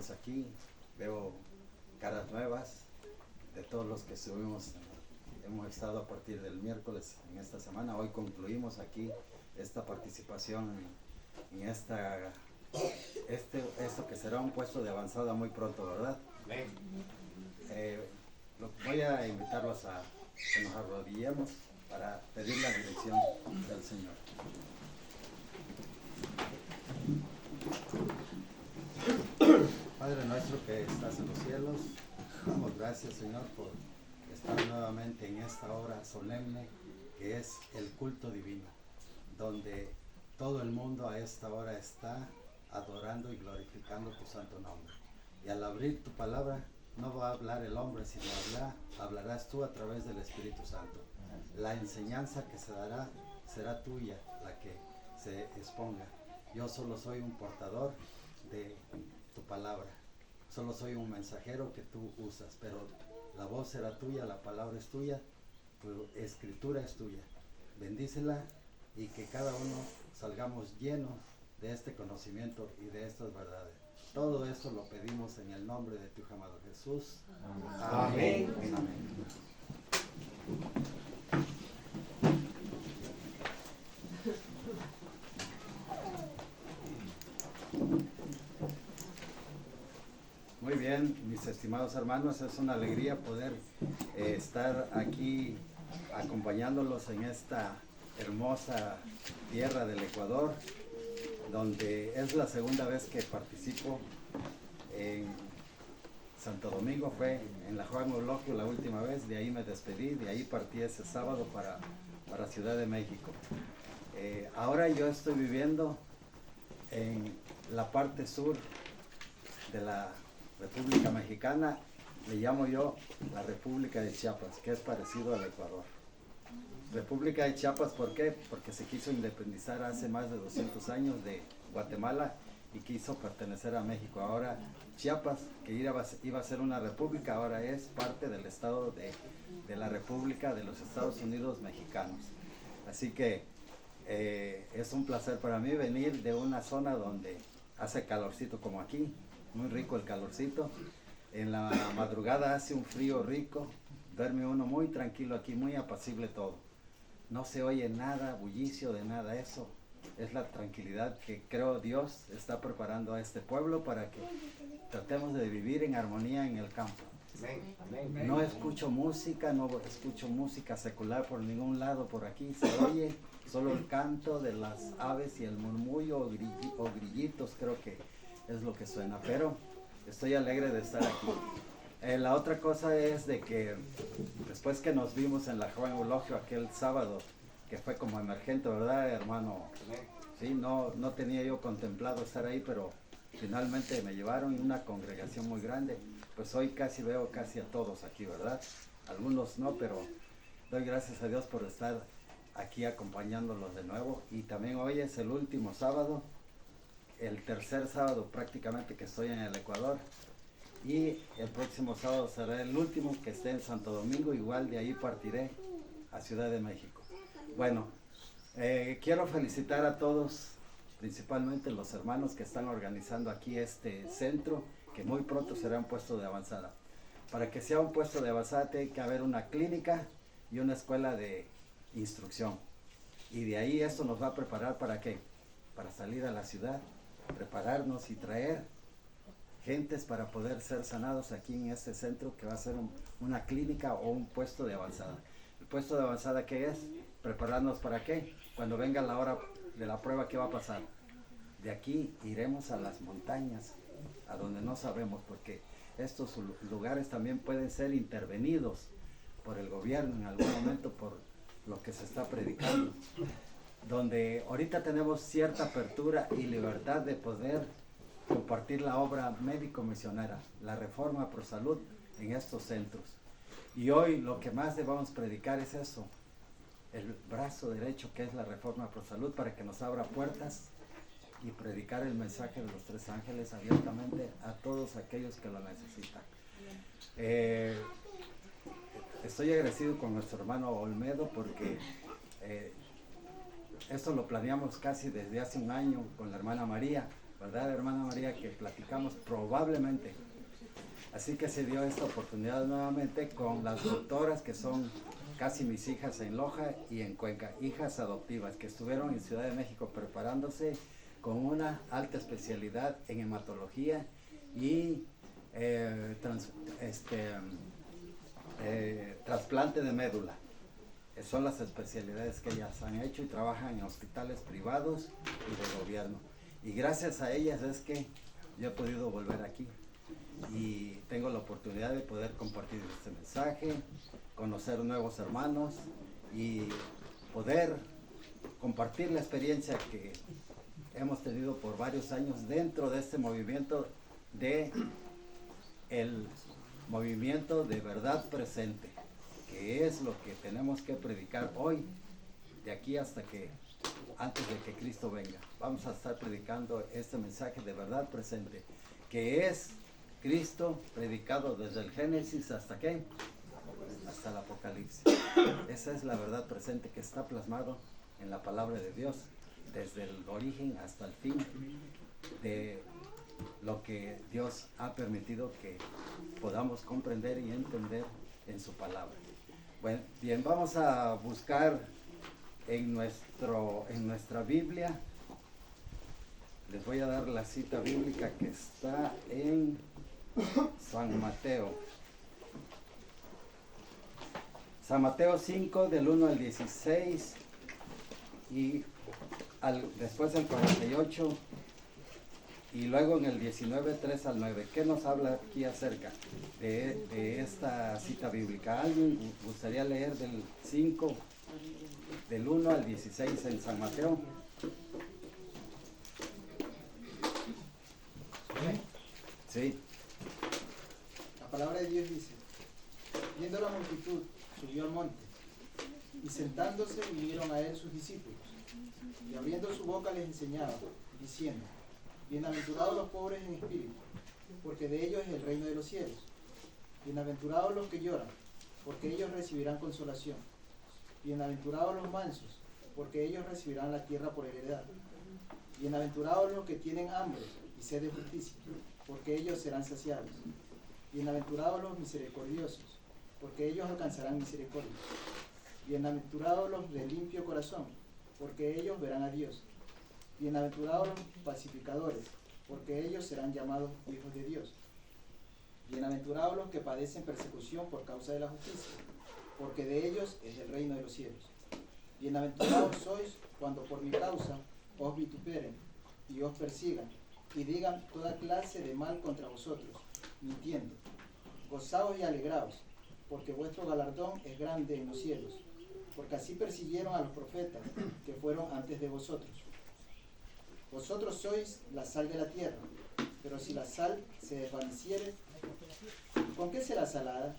todos aquí, veo caras nuevas de todos los que hemos estado a partir del miércoles en esta semana. Hoy concluimos aquí esta participación en esto que será un puesto de avanzada muy pronto, ¿verdad? Voy a invitarlos a que nos arrodillemos para pedir la dirección del Señor. Padre nuestro que estás en los cielos, damos gracias, Señor, por estar nuevamente en esta hora solemne que es el culto divino, donde todo el mundo a esta hora está adorando y glorificando tu santo nombre. Y al abrir tu palabra, no va a hablar el hombre, sino hablarás tú a través del Espíritu Santo. La enseñanza que se dará será tuya, la que se exponga. Yo solo soy un portador de tu palabra, solo soy un mensajero que tú usas, pero la voz será tuya, la palabra es tuya, tu escritura es tuya. Bendícela y que cada uno salgamos llenos de este conocimiento y de estas verdades. Todo esto lo pedimos en el nombre de tu Hijo amado Jesús. Amén. Amén. Amén. Muy bien, mis estimados hermanos, es una alegría poder estar aquí acompañándolos en esta hermosa tierra del Ecuador, donde es la segunda vez que participo en Santo Domingo. Fue en la Juan Eulogio la última vez, de ahí me despedí, de ahí partí ese sábado para Ciudad de México. Ahora yo estoy viviendo en la parte sur de la República Mexicana, le llamo yo la República de Chiapas, que es parecido al Ecuador. República de Chiapas, ¿por qué? Porque se quiso independizar hace más de 200 años de Guatemala y quiso pertenecer a México. Ahora Chiapas, que iba a ser una república, ahora es parte del estado de la República de los Estados Unidos Mexicanos. Así que es un placer para mí venir de una zona donde hace calorcito como aquí, muy rico el calorcito. En la madrugada hace un frío rico, duerme uno muy tranquilo aquí, muy apacible todo. No se oye nada, bullicio de nada, eso es la tranquilidad que creo Dios está preparando a este pueblo para que tratemos de vivir en armonía en el campo. No escucho música, no escucho música secular por ningún lado por aquí, se oye solo el canto de las aves y el murmullo o grillitos, creo que es lo que suena, pero estoy alegre de estar aquí. La otra cosa es de que después que nos vimos en la Juan Eulogio aquel sábado, que fue como emergente, ¿verdad, hermano? Sí, no tenía yo contemplado estar ahí, pero finalmente me llevaron una congregación muy grande. Pues hoy veo casi a todos aquí, ¿verdad? Algunos no, pero doy gracias a Dios por estar aquí acompañándolos de nuevo. Y también hoy es el último sábado, el tercer sábado prácticamente que estoy en el Ecuador. Y el próximo sábado será el último que esté en Santo Domingo, igual de ahí partiré a Ciudad de México. Bueno, quiero felicitar a todos, principalmente los hermanos que están organizando aquí este centro, que muy pronto será un puesto de avanzada. Para que sea un puesto de avanzada tiene que haber una clínica y una escuela de instrucción. Y de ahí esto nos va a preparar ¿para qué? Para salir a la ciudad, prepararnos y traer gentes para poder ser sanados aquí en este centro que va a ser una clínica o un puesto de avanzada. ¿El puesto de avanzada qué es? Prepararnos ¿para qué? Cuando venga la hora de la prueba, ¿qué va a pasar? De aquí iremos a las montañas, a donde no sabemos, porque estos lugares también pueden ser intervenidos por el gobierno en algún momento por lo que se está predicando. Donde ahorita tenemos cierta apertura y libertad de poder compartir la obra médico-misionera, la reforma pro salud en estos centros. Y hoy lo que más debemos predicar es eso, el brazo derecho que es la reforma pro salud, para que nos abra puertas y predicar el mensaje de los tres ángeles abiertamente a todos aquellos que lo necesitan. Estoy agradecido con nuestro hermano Olmedo porque esto lo planeamos casi desde hace un año con la hermana María. ¿verdad, hermana María? Que platicamos probablemente. Así que se dio esta oportunidad nuevamente con las doctoras que son casi mis hijas en Loja y en Cuenca, hijas adoptivas que estuvieron en Ciudad de México preparándose con una alta especialidad en hematología y trasplante de médula. Son las especialidades que ellas han hecho y trabajan en hospitales privados y de gobierno. Y gracias a ellas es que yo he podido volver aquí y tengo la oportunidad de poder compartir este mensaje, conocer nuevos hermanos y poder compartir la experiencia que hemos tenido por varios años dentro de este movimiento el movimiento de verdad presente, que es lo que tenemos que predicar hoy, de aquí hasta que, antes de que Cristo venga. Vamos a estar predicando este mensaje de verdad presente, que es Cristo predicado desde el Génesis hasta ¿qué? Hasta el Apocalipsis. Esa es la verdad presente que está plasmado en la palabra de Dios, desde el origen hasta el fin de lo que Dios ha permitido que podamos comprender y entender en su palabra. Bueno, bien, vamos a buscar en nuestra Biblia. Les voy a dar la cita bíblica que está en San Mateo. San Mateo 5, del 1 al 16 y después el 48 y luego en el 19, 3 al 9. ¿Qué nos habla aquí acerca de esta cita bíblica? ¿Alguien gustaría leer del 5, del 1 al 16 en San Mateo? Sí. La palabra de Dios dice: viendo la multitud, subió al monte, y sentándose vinieron a él sus discípulos, y abriendo su boca les enseñaba, diciendo: bienaventurados los pobres en espíritu, porque de ellos es el reino de los cielos. Bienaventurados los que lloran, porque ellos recibirán consolación. Bienaventurados los mansos, porque ellos recibirán la tierra por heredad. Bienaventurados los que tienen hambre y sed de justicia, porque ellos serán saciados. Bienaventurados los misericordiosos, porque ellos alcanzarán misericordia. Bienaventurados los de limpio corazón, porque ellos verán a Dios. Bienaventurados los pacificadores, porque ellos serán llamados hijos de Dios. Bienaventurados los que padecen persecución por causa de la justicia, porque de ellos es el reino de los cielos. Bienaventurados sois cuando por mi causa os vituperen y os persigan, y digan toda clase de mal contra vosotros, mintiendo. Gozaos y alegraos, porque vuestro galardón es grande en los cielos, porque así persiguieron a los profetas que fueron antes de vosotros. Vosotros sois la sal de la tierra, pero si la sal se desvaneciere, ¿con qué será salada?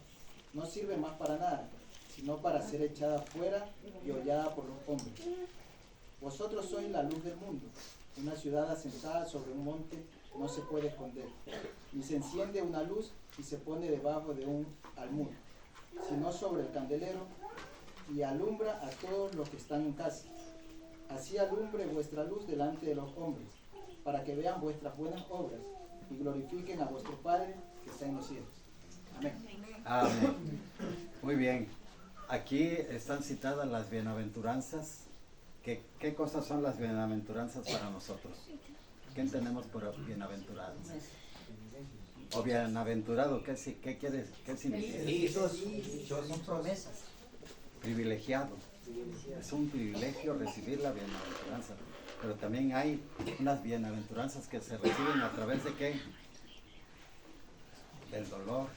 No sirve más para nada, sino para ser echada fuera y hollada por los hombres. Vosotros sois la luz del mundo. Una ciudad asentada sobre un monte no se puede esconder, ni se enciende una luz y se pone debajo de un almud, sino sobre el candelero, y alumbra a todos los que están en casa. Así alumbre vuestra luz delante de los hombres, para que vean vuestras buenas obras y glorifiquen a vuestro Padre que está en los cielos. Amén. Amén. Muy bien. Aquí están citadas las bienaventuranzas. ¿Qué cosas son las bienaventuranzas para nosotros? ¿Qué entendemos por bienaventurado? O bienaventurado, ¿qué significa? Son promesas. Privilegiado. Es un privilegio recibir la bienaventuranza. Pero también hay unas bienaventuranzas que se reciben a través de ¿qué? Del dolor.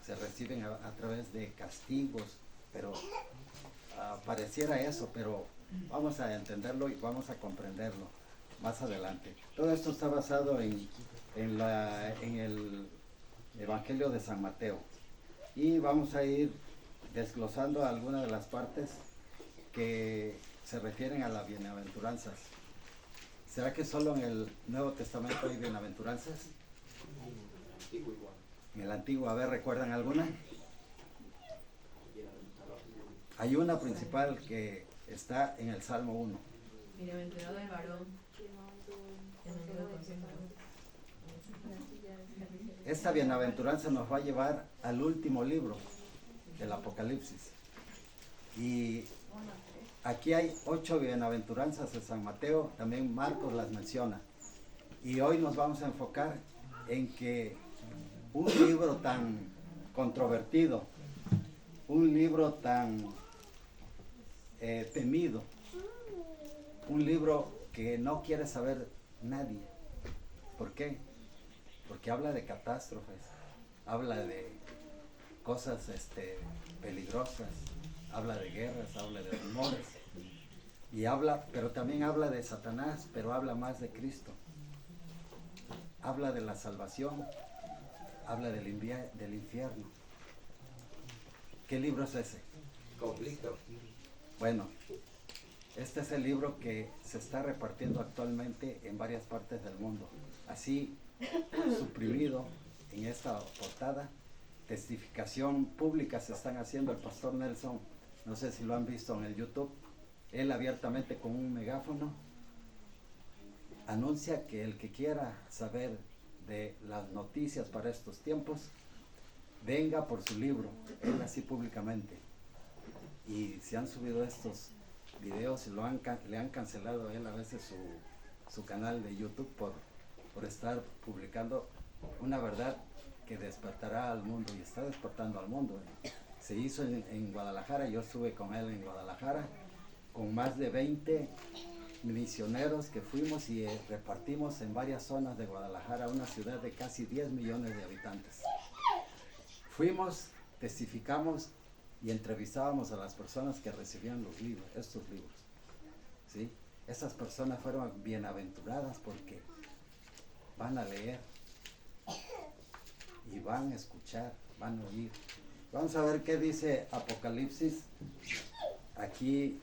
Se reciben a través de castigos. Pero pareciera eso, pero vamos a entenderlo y vamos a comprenderlo más adelante. Todo esto está basado en el Evangelio de San Mateo. Y vamos a ir desglosando algunas de las partes que se refieren a las bienaventuranzas. ¿Será que solo en el Nuevo Testamento hay bienaventuranzas? En el Antiguo, a ver, ¿recuerdan alguna? Hay una principal que está en el Salmo 1. Bienaventurado el varón que no anduvo en Esta bienaventuranza nos va a llevar al último libro del Apocalipsis. Y aquí hay 8 bienaventuranzas de San Mateo, también Marcos las menciona. Y hoy nos vamos a enfocar en que un libro tan controvertido, un libro tan temido, un libro que no quiere saber nadie. ¿Por qué? Porque habla de catástrofes, habla de cosas peligrosas, habla de guerras, habla de rumores, y pero también habla de Satanás, pero habla más de Cristo. Habla de la salvación, habla del infierno. ¿Qué libro es ese? Conflicto. Bueno, este es el libro que se está repartiendo actualmente en varias partes del mundo. Así, suprimido en esta portada, testificación pública se están haciendo. El pastor Nelson, no sé si lo han visto en el YouTube, él abiertamente con un megáfono anuncia que el que quiera saber de las noticias para estos tiempos, venga por su libro, él así públicamente. Y se han subido estos videos y le han cancelado a él a veces su canal de YouTube por estar publicando una verdad que despertará al mundo, y está despertando al mundo. Se hizo en Guadalajara, yo estuve con él en Guadalajara, con más de 20 misioneros que fuimos y repartimos en varias zonas de Guadalajara, una ciudad de casi 10 millones de habitantes. Fuimos, testificamos y entrevistábamos a las personas que recibían estos libros, ¿sí? Esas personas fueron bienaventuradas porque van a leer y van a escuchar, van a oír. Vamos a ver qué dice Apocalipsis aquí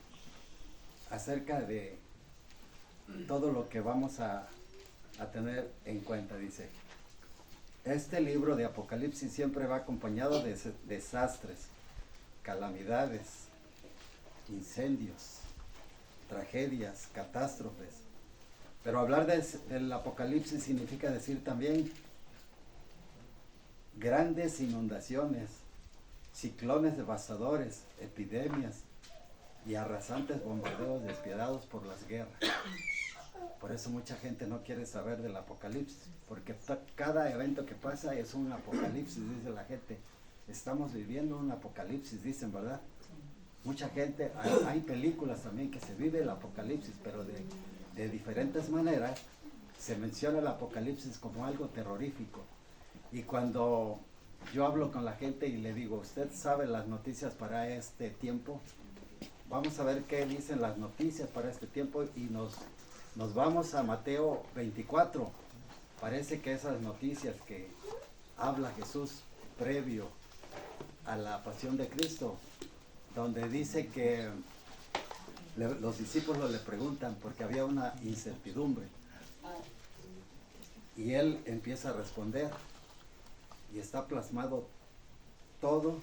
acerca de todo lo que vamos a tener en cuenta. Dice, este libro de Apocalipsis siempre va acompañado de desastres, calamidades, incendios, tragedias, catástrofes. Pero hablar del Apocalipsis significa decir también grandes inundaciones, ciclones devastadores, epidemias y arrasantes bombardeos despiadados por las guerras. Por eso mucha gente no quiere saber del Apocalipsis, porque cada evento que pasa es un Apocalipsis, dice la gente. Estamos viviendo un Apocalipsis, dicen, ¿verdad? Mucha gente, hay películas también que se vive el Apocalipsis, pero de diferentes maneras se menciona el Apocalipsis como algo terrorífico. Y cuando yo hablo con la gente y le digo, ¿usted sabe las noticias para este tiempo? Vamos a ver qué dicen las noticias para este tiempo, y nos vamos a Mateo 24. Parece que esas noticias que habla Jesús previo a la pasión de Cristo, donde dice que los discípulos le preguntan porque había una incertidumbre, y él empieza a responder, y está plasmado todo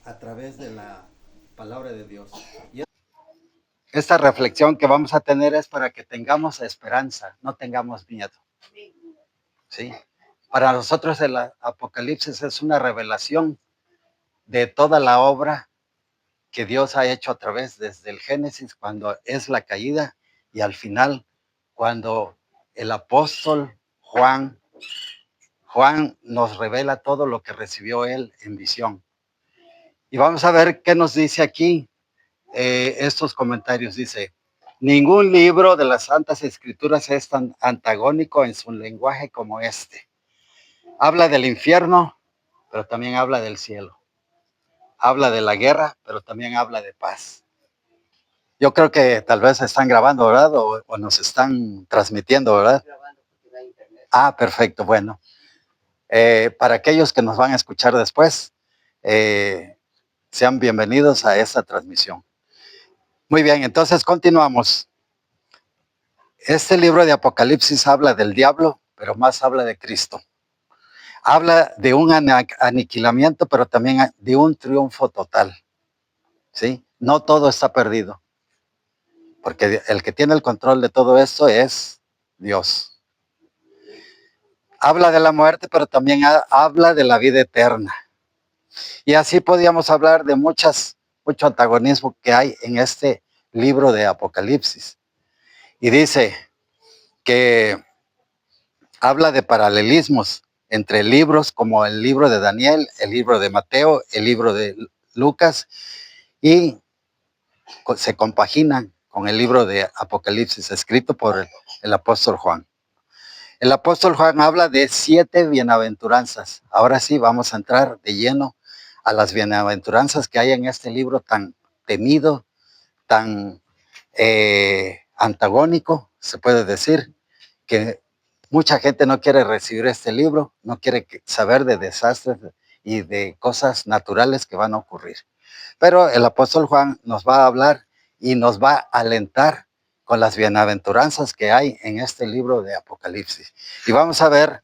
a través de la palabra de Dios. Y esta reflexión que vamos a tener es para que tengamos esperanza, no tengamos miedo. ¿Sí? Para nosotros el Apocalipsis es una revelación de toda la obra que Dios ha hecho a través desde el Génesis, cuando es la caída, y al final, cuando el apóstol Juan nos revela todo lo que recibió él en visión. Y vamos a ver qué nos dice aquí estos comentarios. Dice, ningún libro de las Santas Escrituras es tan antagónico en su lenguaje como este. Habla del infierno, pero también habla del cielo. Habla de la guerra, pero también habla de paz. Yo creo que tal vez están grabando, ¿verdad? O nos están transmitiendo, ¿verdad? Ah, perfecto, bueno. Para aquellos que nos van a escuchar después, sean bienvenidos a esta transmisión. Muy bien, entonces continuamos. Este libro de Apocalipsis habla del diablo, pero más habla de Cristo. Habla de un aniquilamiento, pero también de un triunfo total. ¿Sí? No todo está perdido, porque el que tiene el control de todo esto es Dios. habla de la muerte, pero también habla de la vida eterna. Y así podíamos hablar de mucho antagonismo que hay en este libro de Apocalipsis. Y dice que habla de paralelismos entre libros como el libro de Daniel, el libro de Mateo, el libro de Lucas, y se compaginan con el libro de Apocalipsis escrito por el apóstol Juan. El apóstol Juan habla de 7 bienaventuranzas. Ahora sí, vamos a entrar de lleno a las bienaventuranzas que hay en este libro tan temido, tan antagónico, se puede decir, que mucha gente no quiere recibir este libro, no quiere saber de desastres y de cosas naturales que van a ocurrir. Pero el apóstol Juan nos va a hablar y nos va a alentar con las bienaventuranzas que hay en este libro de Apocalipsis. Y vamos a ver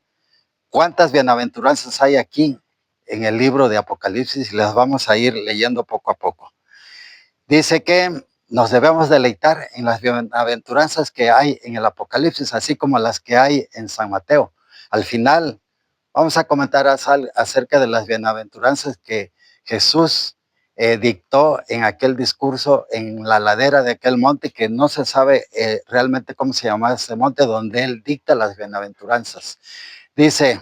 cuántas bienaventuranzas hay aquí en el libro de Apocalipsis y las vamos a ir leyendo poco a poco. Dice que nos debemos deleitar en las bienaventuranzas que hay en el Apocalipsis, así como las que hay en San Mateo. Al final vamos a comentar acerca de las bienaventuranzas que Jesús dictó en aquel discurso en la ladera de aquel monte, que no se sabe realmente cómo se llama ese monte, donde él dicta las bienaventuranzas. Dice,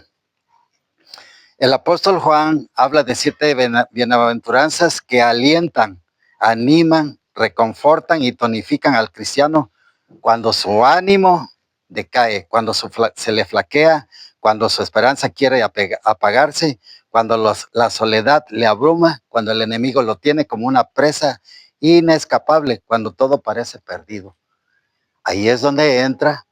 el apóstol Juan habla de 7 bienaventuranzas que alientan, animan, reconfortan y tonifican al cristiano cuando su ánimo decae, cuando se le flaquea, cuando su esperanza quiere apagarse, cuando la soledad le abruma, cuando el enemigo lo tiene como una presa inescapable, cuando todo parece perdido. Ahí es donde entra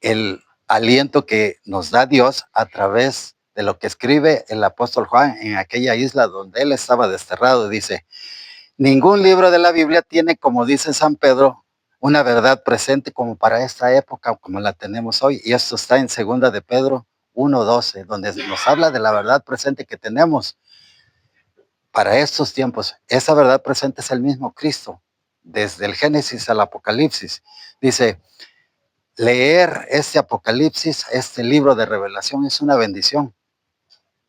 el aliento que nos da Dios a través de lo que escribe el apóstol Juan en aquella isla donde él estaba desterrado. Dice, ningún libro de la Biblia tiene, como dice San Pedro, una verdad presente como para esta época, como la tenemos hoy. Y esto está en 2 de Pedro 1:12, donde nos habla de la verdad presente que tenemos para estos tiempos. Esa verdad presente es el mismo Cristo, desde el Génesis al Apocalipsis. Dice, leer este Apocalipsis, este libro de revelación, es una bendición.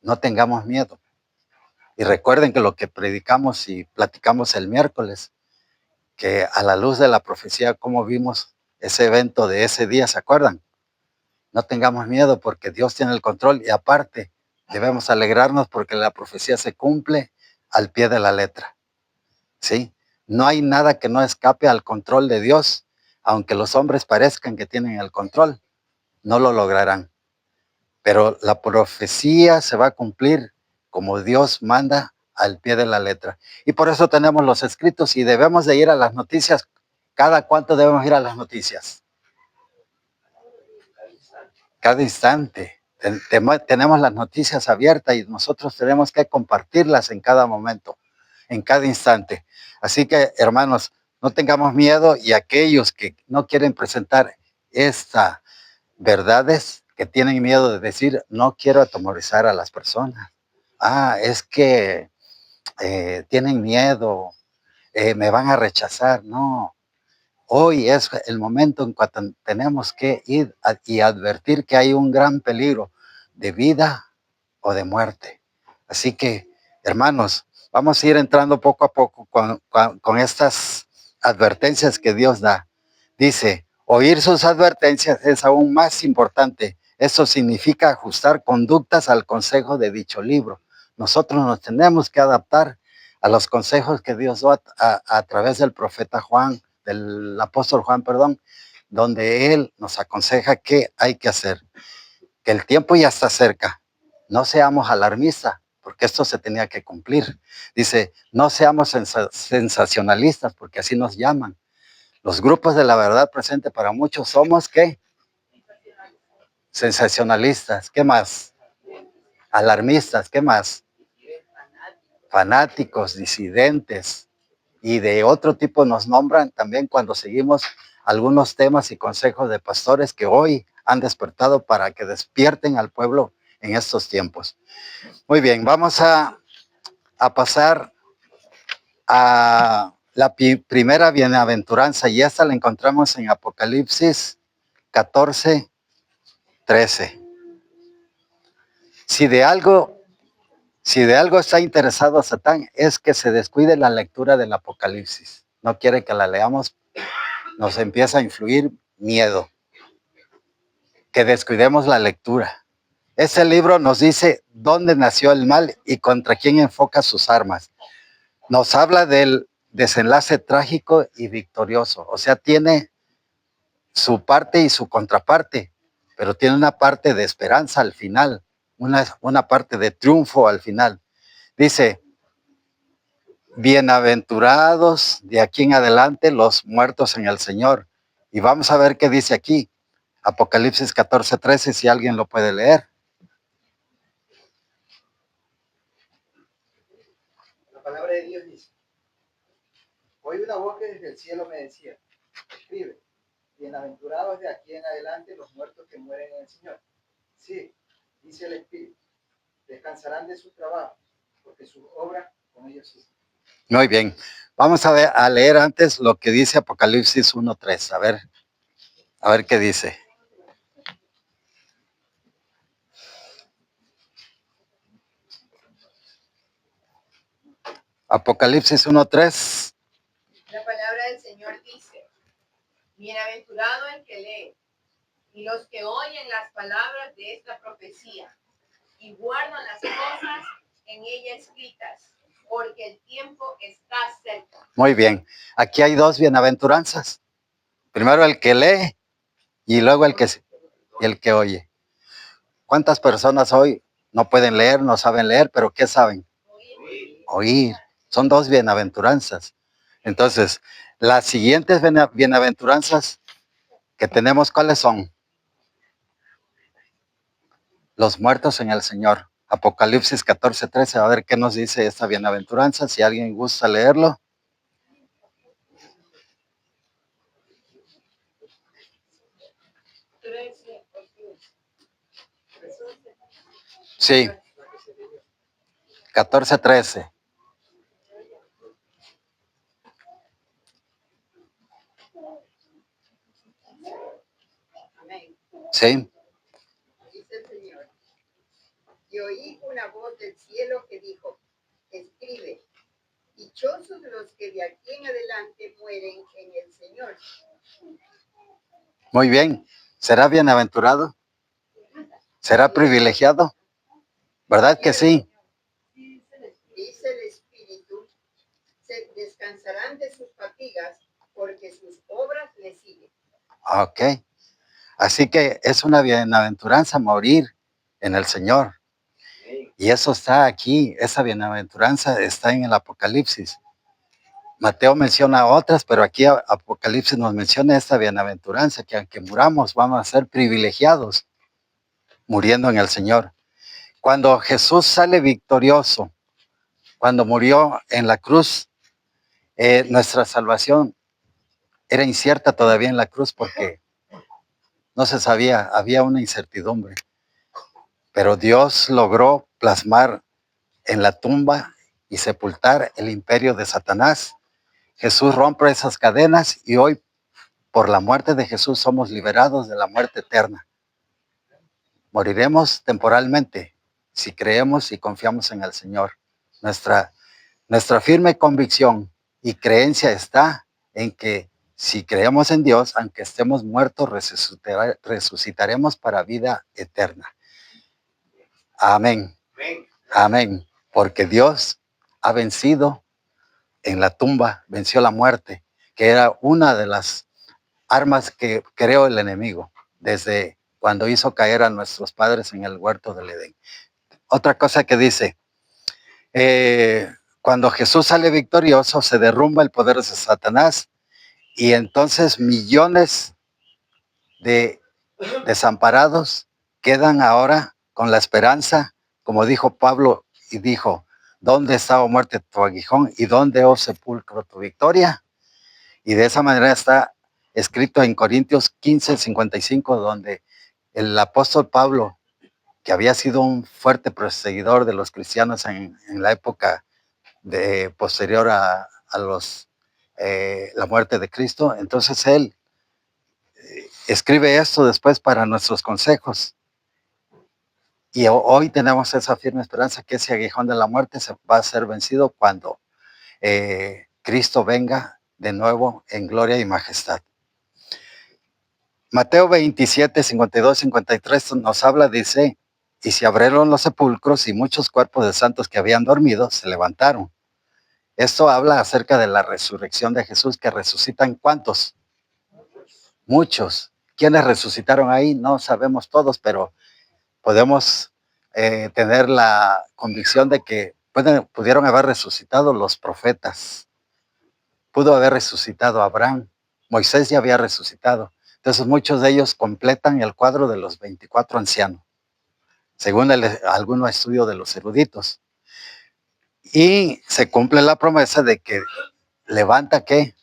No tengamos miedo. Y recuerden que lo que predicamos y platicamos el miércoles, que a la luz de la profecía, cómo vimos ese evento de ese día, ¿se acuerdan? No tengamos miedo porque Dios tiene el control y aparte debemos alegrarnos porque la profecía se cumple al pie de la letra. ¿Sí? No hay nada que no escape al control de Dios, aunque los hombres parezcan que tienen el control, no lo lograrán. Pero la profecía se va a cumplir como Dios manda al pie de la letra. Y por eso tenemos los escritos y debemos de ir a las noticias. ¿Cada cuánto debemos ir a las noticias? Cada instante. Tenemos las noticias abiertas y nosotros tenemos que compartirlas en cada momento, en cada instante. Así que, hermanos, no tengamos miedo y aquellos que no quieren presentar estas verdades, que tienen miedo de decir, no quiero atemorizar a las personas. Es que tienen miedo, me van a rechazar. No, hoy es el momento en cuanto tenemos que ir y advertir que hay un gran peligro de vida o de muerte. Así que, hermanos, vamos a ir entrando poco a poco con estas advertencias que Dios da. Dice, oír sus advertencias es aún más importante. Eso significa ajustar conductas al consejo de dicho libro. Nosotros nos tenemos que adaptar a los consejos que Dios da a través del profeta Juan, del apóstol Juan, perdón, donde él nos aconseja qué hay que hacer. Que el tiempo ya está cerca. No seamos alarmistas, porque esto se tenía que cumplir. Dice, no seamos sensacionalistas, porque así nos llaman. Los grupos de la verdad presente para muchos somos, ¿qué? Sensacionalistas. ¿Qué más? Alarmistas. ¿Qué más? Fanáticos, disidentes. Y de otro tipo nos nombran también cuando seguimos algunos temas y consejos de pastores que hoy han despertado para que despierten al pueblo en estos tiempos. Muy bien, vamos a pasar a la primera bienaventuranza y esta la encontramos en Apocalipsis 14:13. Si de algo está interesado Satán, es que se descuide la lectura del Apocalipsis. No quiere que la leamos, nos empieza a influir miedo. Que descuidemos la lectura. Ese libro nos dice dónde nació el mal y contra quién enfoca sus armas. Nos habla del desenlace trágico y victorioso. O sea, tiene su parte y su contraparte, pero tiene una parte de esperanza al final, una parte de triunfo al final. Dice, bienaventurados de aquí en adelante los muertos en el Señor. Y vamos a ver qué dice aquí. Apocalipsis 14:13, si alguien lo puede leer. La palabra de Dios dice: Oí una voz que desde el cielo me decía: escribe, bienaventurados de aquí en adelante los muertos que mueren en el Señor. Sí, dice el Espíritu, descansarán de su trabajo, porque sus obras con ellos siguen. Muy bien. Vamos a leer antes lo que dice Apocalipsis 1:3. A ver qué dice. Apocalipsis 1:3. La palabra del Señor dice: bienaventurado el que lee y los que oyen las palabras de esta profecía y guardan las cosas en ella escritas, porque el tiempo está cerca. Muy bien. Aquí hay dos bienaventuranzas. Primero el que lee y luego el que oye. ¿Cuántas personas hoy no pueden leer, no saben leer, pero qué saben? Oír. Son dos bienaventuranzas. Entonces, las siguientes bienaventuranzas que tenemos, ¿cuáles son? Los muertos en el Señor. Apocalipsis 14:13. A ver qué nos dice esta bienaventuranza, si alguien gusta leerlo. Sí. 14:13. Amén. Sí. Dice el Señor: y oí una voz del cielo que dijo: escribe, dichosos los que de aquí en adelante mueren en el Señor. Muy bien. ¿Será bienaventurado? ¿Será privilegiado? ¿Verdad que sí? Dice el Espíritu: se descansarán de sus fatigas, porque sus obras le siguen. Ok. Así que es una bienaventuranza morir en el Señor. Y eso está aquí, esa bienaventuranza está en el Apocalipsis. Mateo menciona otras, pero aquí Apocalipsis nos menciona esta bienaventuranza, que aunque muramos, vamos a ser privilegiados muriendo en el Señor. Cuando Jesús sale victorioso, cuando murió en la cruz, nuestra salvación era incierta todavía en la cruz porque no se sabía, había una incertidumbre. Pero Dios logró plasmar en la tumba y sepultar el imperio de Satanás. Jesús rompe esas cadenas y hoy, por la muerte de Jesús, somos liberados de la muerte eterna. Moriremos temporalmente si creemos y confiamos en el Señor. Nuestra firme convicción y creencia está en que si creemos en Dios, aunque estemos muertos, resucitaremos para vida eterna. Amén. Amén. Porque Dios ha vencido en la tumba, venció la muerte, que era una de las armas que creó el enemigo desde cuando hizo caer a nuestros padres en el huerto del Edén. Otra cosa que dice, cuando Jesús sale victorioso, se derrumba el poder de Satanás y entonces millones de desamparados quedan ahora con la esperanza, como dijo Pablo y dijo, ¿dónde está, oh muerte, tu aguijón? ¿Y dónde, oh sepulcro, tu victoria? Y de esa manera está escrito en Corintios 15:55, donde el apóstol Pablo, que había sido un fuerte perseguidor de los cristianos en la época posterior a la muerte de Cristo, entonces él escribe esto después para nuestros consejos. Y hoy tenemos esa firme esperanza que ese aguijón de la muerte se va a ser vencido cuando Cristo venga de nuevo en gloria y majestad. Mateo 27, 52, 53 nos habla, dice, y se abrieron los sepulcros y muchos cuerpos de santos que habían dormido se levantaron. Esto habla acerca de la resurrección de Jesús, que resucitan ¿cuántos? Muchos. ¿Quiénes resucitaron ahí? No sabemos todos, pero podemos tener la convicción de que pudieron haber resucitado los profetas. Pudo haber resucitado Abraham. Moisés ya había resucitado. Entonces muchos de ellos completan el cuadro de los 24 ancianos, según algún estudio de los eruditos. Y se cumple la promesa de que levanta ¿qué?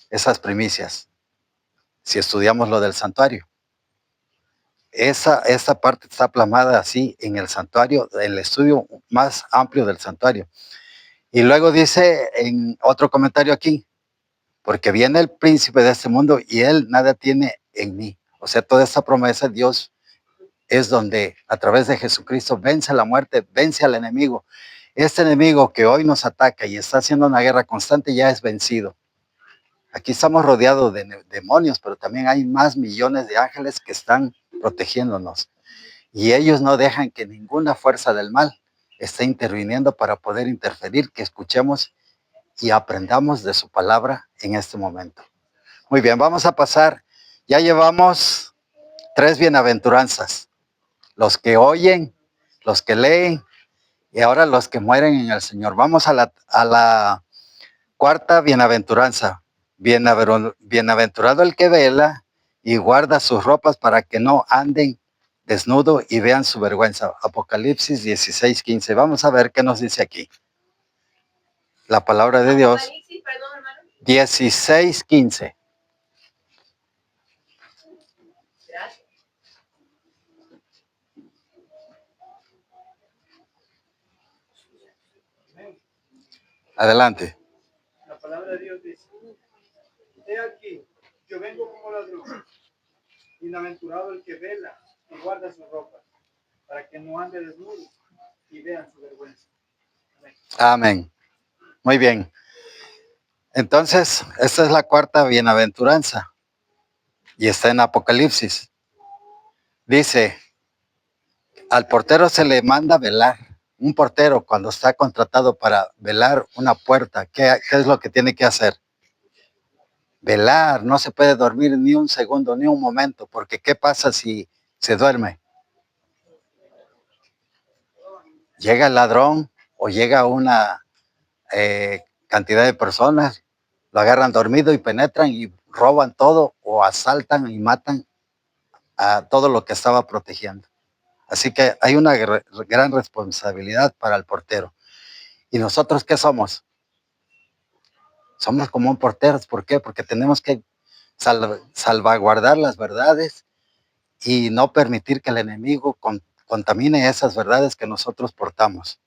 Esas primicias, si estudiamos lo del santuario. Esa parte está plasmada así en el santuario, el estudio más amplio del santuario. Y luego dice en otro comentario aquí, porque viene el príncipe de este mundo y él nada tiene en mí. O sea, toda esta promesa de Dios es donde a través de Jesucristo vence la muerte, vence al enemigo. Este enemigo que hoy nos ataca y está haciendo una guerra constante ya es vencido. Aquí estamos rodeados de demonios, pero también hay más millones de ángeles que están protegiéndonos. Y ellos no dejan que ninguna fuerza del mal esté interviniendo para poder interferir, que escuchemos y aprendamos de su palabra en este momento. Muy bien, vamos a pasar. Ya llevamos 3 bienaventuranzas. Los que oyen, los que leen y ahora los que mueren en el Señor. Vamos a la cuarta bienaventuranza. Bienaventurado el que vela y guarda sus ropas para que no anden desnudo y vean su vergüenza. Apocalipsis 16, 15. Vamos a ver qué nos dice aquí. La palabra de Dios. 16, 15. Adelante. La palabra de Dios dice: He aquí, yo vengo como ladrón. Bienaventurado el que vela y guarda su ropa, para que no ande desnudo y vean su vergüenza. Amén. Amén. Muy bien. Entonces, esta es la cuarta bienaventuranza y está en Apocalipsis. Dice, al portero se le manda velar. Un portero cuando está contratado para velar una puerta, ¿qué es lo que tiene que hacer? Velar, no se puede dormir ni un segundo, ni un momento, porque ¿qué pasa si se duerme? Llega el ladrón o llega una cantidad de personas, lo agarran dormido y penetran y roban todo o asaltan y matan a todo lo que estaba protegiendo. Así que hay una gran responsabilidad para el portero. ¿Y nosotros qué somos? Somos como un portero. ¿Por qué? Porque tenemos que salvaguardar las verdades y no permitir que el enemigo contamine esas verdades que nosotros portamos.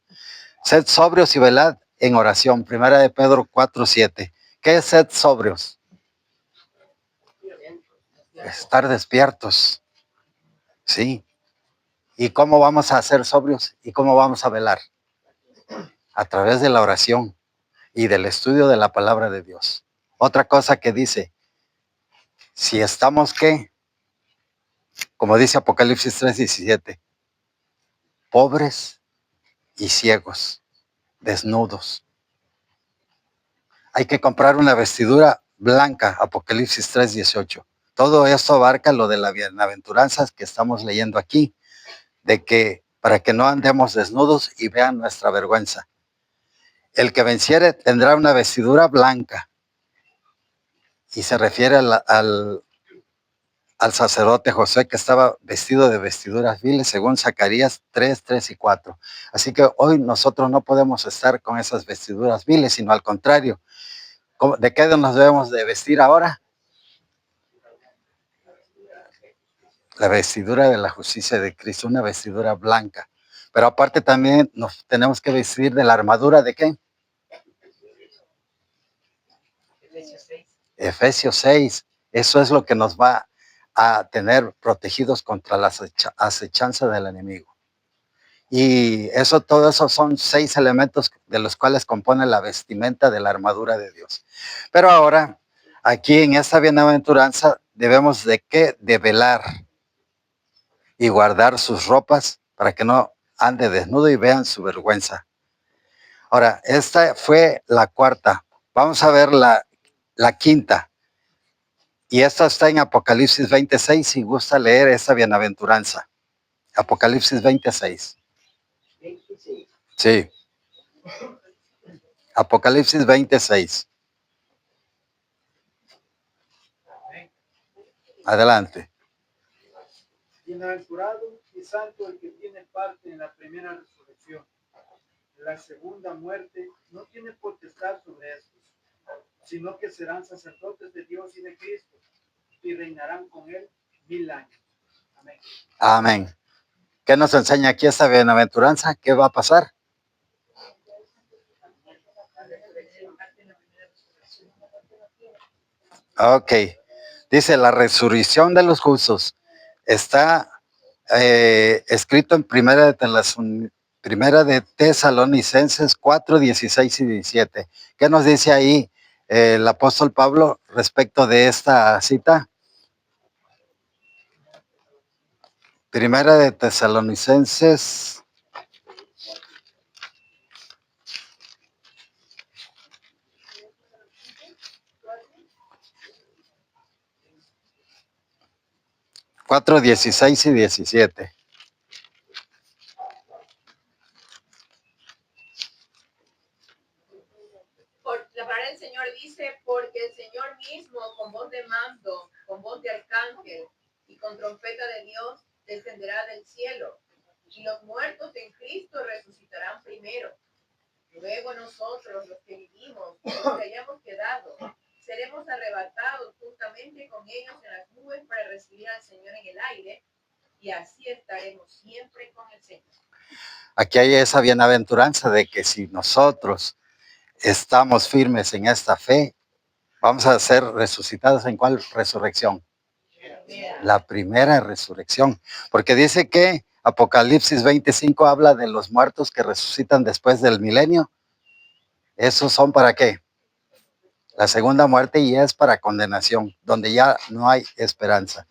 Sed sobrios y velad en oración. Primera de Pedro 4:7. ¿Qué es sed sobrios? Estar despiertos. Sí. ¿Y cómo vamos a ser sobrios? ¿Y cómo vamos a velar? A través de la oración y del estudio de la palabra de Dios. Otra cosa que dice, si estamos, ¿qué? Como dice Apocalipsis 3:17, pobres y ciegos, desnudos. Hay que comprar una vestidura blanca, Apocalipsis 3:18. Todo esto abarca lo de las bienaventuranzas que estamos leyendo aquí, de que para que no andemos desnudos y vean nuestra vergüenza. El que venciere tendrá una vestidura blanca. Y se refiere al sacerdote Josué, que estaba vestido de vestiduras viles, según Zacarías 3, 3 y 4. Así que hoy nosotros no podemos estar con esas vestiduras viles, sino al contrario. ¿De qué nos debemos de vestir ahora? La vestidura de la justicia de Cristo, una vestidura blanca. Pero aparte también nos tenemos que vestir de la armadura ¿de qué? Efesios 6. Eso es lo que nos va a tener protegidos contra la acechanza del enemigo. Y eso, todo eso son 6 elementos de los cuales compone la vestimenta de la armadura de Dios. Pero ahora, aquí en esta bienaventuranza, debemos de qué? De velar y guardar sus ropas para que no ande desnudo y vean su vergüenza. Ahora, esta fue la cuarta. Vamos a ver la quinta. Y esta está en Apocalipsis 26, si gusta leer esa bienaventuranza. Apocalipsis 26. 26. Sí. Apocalipsis 26. Adelante. Bienaventurado y santo el que tiene parte en la primera resurrección. La segunda muerte no tiene potestad sobre estos, sino que serán sacerdotes de Dios y de Cristo, y reinarán con él 1000 años. Amén. Amén. ¿Qué nos enseña aquí esta bienaventuranza? ¿Qué va a pasar? Ok. Dice, la resurrección de los justos está escrito en Primera de Tesalonicenses 4, 16 y 17. ¿Qué nos dice ahí el apóstol Pablo respecto de esta cita? Primera de Tesalonicenses 4, 16 y 17. La palabra del Señor dice, porque el Señor mismo, con voz de mando, con voz de arcángel y con trompeta de Dios, descenderá del cielo, y los muertos en Cristo resucitarán primero. Luego nosotros, los que vivimos, los que hayamos quedado, seremos arrebatados juntamente con ellos en las nubes para recibir al Señor en el aire, y así estaremos siempre con el Señor. Aquí hay esa bienaventuranza de que si nosotros estamos firmes en esta fe, vamos a ser resucitados. ¿En cuál resurrección? La primera resurrección. Porque dice que Apocalipsis 25 habla de los muertos que resucitan después del milenio. ¿Esos son para qué? La segunda muerte, y es para condenación, donde ya no hay esperanza.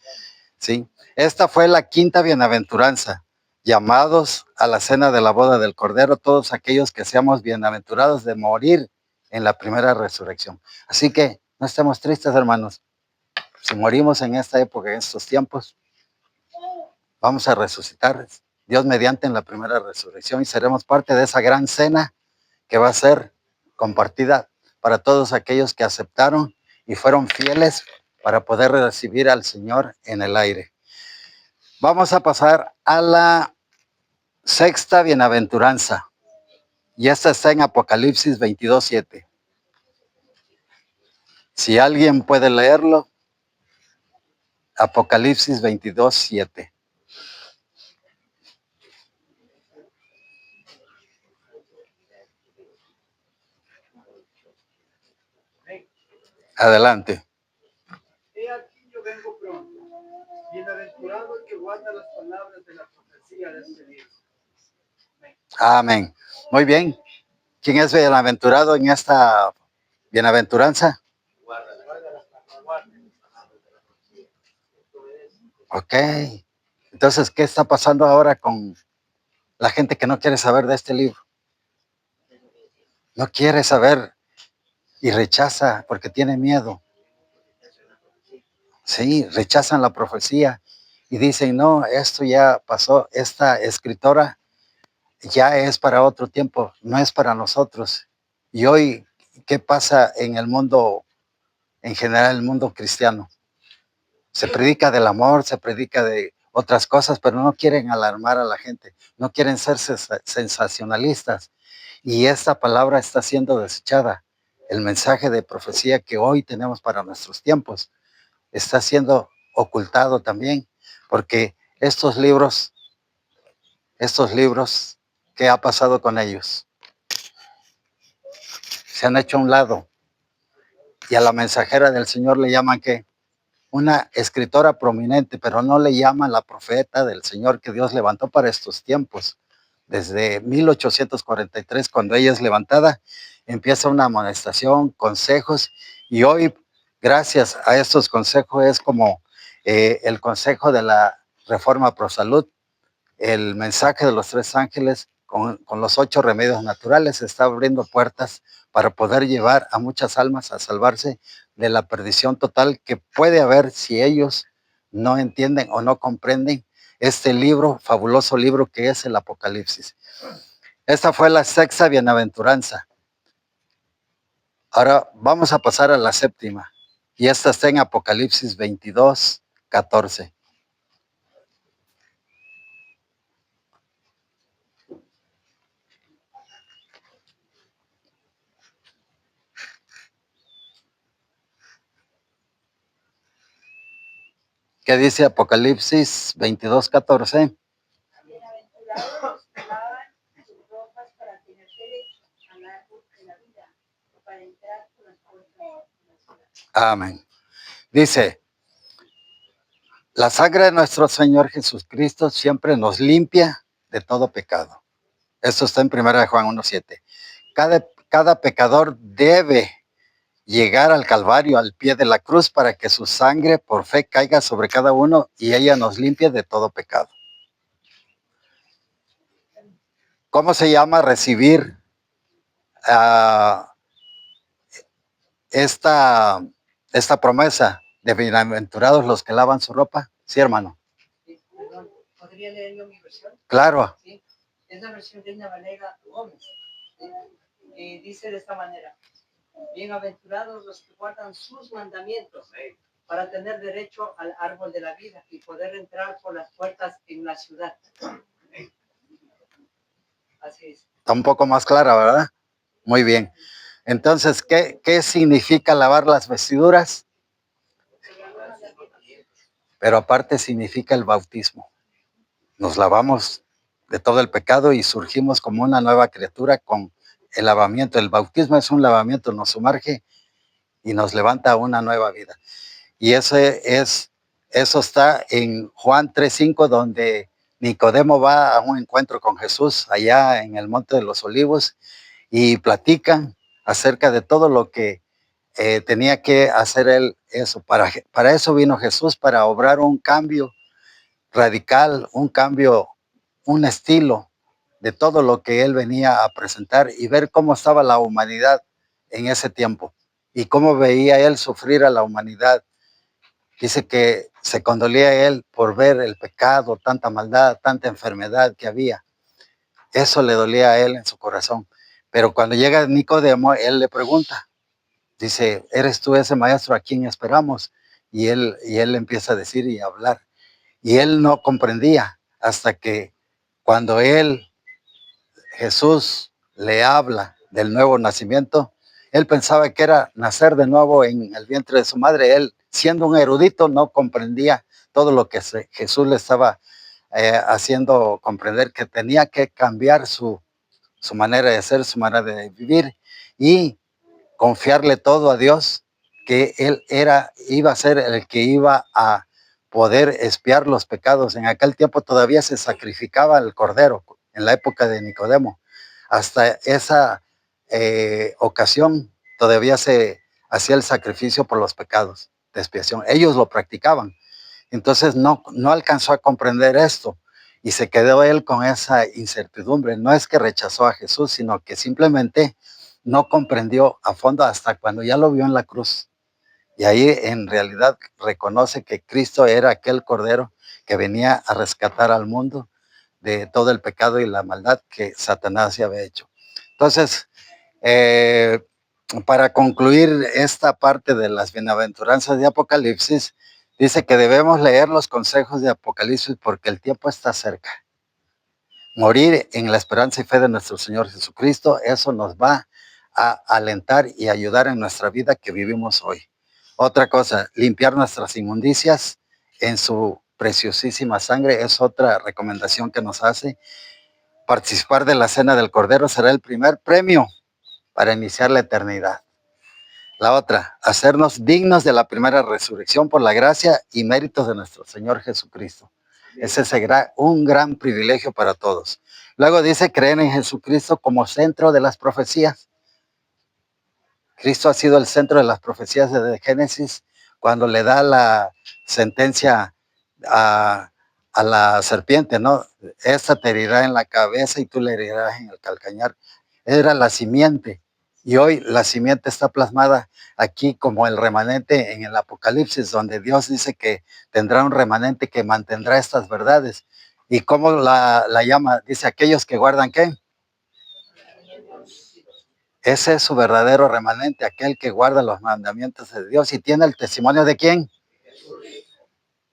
¿Sí? Esta fue la quinta bienaventuranza. Llamados a la cena de la boda del Cordero, todos aquellos que seamos bienaventurados de morir en la primera resurrección. Así que no estemos tristes, hermanos. Si morimos en esta época, en estos tiempos, vamos a resucitar, Dios mediante, en la primera resurrección, y seremos parte de esa gran cena que va a ser compartida para todos aquellos que aceptaron y fueron fieles para poder recibir al Señor en el aire. Vamos a pasar a la sexta bienaventuranza, y esta está en Apocalipsis 22:7. Si alguien puede leerlo, Apocalipsis 22:7. Adelante. He aquí yo vengo pronto. Bienaventurado el que guarda las palabras de la profecía de este libro. Amén. Muy bien. ¿Quién es bienaventurado en esta bienaventuranza? Ok. Entonces, ¿qué está pasando ahora con la gente que no quiere saber de este libro? No quiere saber y rechaza porque tiene miedo. Sí, rechazan la profecía y dicen, no, esto ya pasó, esta escritora ya es para otro tiempo, no es para nosotros. Y hoy, ¿qué pasa en el mundo, en general, el mundo cristiano? Se predica del amor, se predica de otras cosas, pero no quieren alarmar a la gente, no quieren ser sensacionalistas. Y esta palabra está siendo desechada. El mensaje de profecía que hoy tenemos para nuestros tiempos está siendo ocultado también, porque estos libros, ¿qué ha pasado con ellos? Se han hecho a un lado. Y a la mensajera del Señor le llaman, ¿qué? Una escritora prominente, pero no le llaman la profeta del Señor que Dios levantó para estos tiempos. desde 1843, cuando ella es levantada, empieza una amonestación, consejos, y hoy, gracias a estos consejos, es como el consejo de la Reforma Pro Salud, el mensaje de los 3 ángeles con los 8 remedios naturales está abriendo puertas para poder llevar a muchas almas a salvarse de la perdición total que puede haber si ellos no entienden o no comprenden este libro, fabuloso libro que es el Apocalipsis. Esta fue la 6ª bienaventuranza. Ahora vamos a pasar a la 7ª, y esta está en Apocalipsis 22, 14. ¿Qué dice Apocalipsis 22, 14? Bienaventurados los que lavan sus ropas para tener derecho al árbol de la vida, para entrar por las puertas de la ciudad. Amén. Dice, la sangre de nuestro Señor Jesucristo siempre nos limpia de todo pecado. Esto está en 1 Juan 1:7. Cada pecador debe llegar al Calvario, al pie de la cruz, para que su sangre por fe caiga sobre cada uno y ella nos limpie de todo pecado. ¿Cómo se llama recibir esta promesa de bienaventurados los que lavan su ropa? Sí, hermano. Sí, perdón, ¿podría leer yo mi versión? Claro. Sí, es la versión de Reina Valera Gómez. ¿Sí? Y dice de esta manera: bienaventurados los que guardan sus mandamientos para tener derecho al árbol de la vida y poder entrar por las puertas en la ciudad. Así es. Está un poco más clara, ¿verdad? Muy bien. Entonces, ¿qué significa lavar las vestiduras? Pero aparte significa el bautismo. Nos lavamos de todo el pecado y surgimos como una nueva criatura con el lavamiento. El bautismo es un lavamiento, nos sumerge y nos levanta a una nueva vida. Y eso está en Juan 3:5, donde Nicodemo va a un encuentro con Jesús allá en el Monte de los Olivos y platican acerca de todo lo que tenía que hacer él. Para eso vino Jesús, para obrar un cambio radical, un cambio, un estilo de todo lo que él venía a presentar y ver cómo estaba la humanidad en ese tiempo y cómo veía él sufrir a la humanidad. Dice que se condolía él por ver el pecado, tanta maldad, tanta enfermedad que había. Eso le dolía a él en su corazón. Pero cuando llega Nicodemo, él le pregunta, dice, ¿eres tú ese maestro a quien esperamos? Y él empieza a decir y a hablar. Y él no comprendía hasta que cuando Jesús le habla del nuevo nacimiento, él pensaba que era nacer de nuevo en el vientre de su madre. Él, siendo un erudito, no comprendía todo lo que Jesús le estaba haciendo comprender, que tenía que cambiar su manera de ser, su manera de vivir y confiarle todo a Dios, que él iba a ser el que iba a poder expiar los pecados. En aquel tiempo todavía se sacrificaba el cordero, en la época de Nicodemo. Hasta esa ocasión todavía se hacía el sacrificio por los pecados de expiación. Ellos lo practicaban. Entonces no alcanzó a comprender esto y se quedó él con esa incertidumbre. No es que rechazó a Jesús, sino que simplemente no comprendió a fondo hasta cuando ya lo vio en la cruz. Y ahí en realidad reconoce que Cristo era aquel cordero que venía a rescatar al mundo de todo el pecado y la maldad que Satanás ya había hecho. Entonces, para concluir esta parte de las bienaventuranzas de Apocalipsis, dice que debemos leer los consejos de Apocalipsis porque el tiempo está cerca. Morir en la esperanza y fe de nuestro Señor Jesucristo, eso nos va a alentar y ayudar en nuestra vida que vivimos hoy. Otra cosa, limpiar nuestras inmundicias en su preciosísima sangre es otra recomendación que nos hace. Participar de la cena del Cordero será el primer premio para iniciar la eternidad. La otra, hacernos dignos de la primera resurrección por la gracia y méritos de nuestro Señor Jesucristo. Un gran privilegio para todos. Luego dice creer en Jesucristo como centro de las profecías. Cristo ha sido el centro de las profecías desde Génesis, cuando le da la sentencia a la serpiente, ¿no? Esta te herirá en la cabeza y tú le herirás en el calcañar. Era la simiente. Y hoy la simiente está plasmada aquí como el remanente en el Apocalipsis, donde Dios dice que tendrá un remanente que mantendrá estas verdades. ¿Y cómo la llama? Dice, aquellos que guardan, ¿qué? Ese es su verdadero remanente, aquel que guarda los mandamientos de Dios y tiene el testimonio de ¿quién?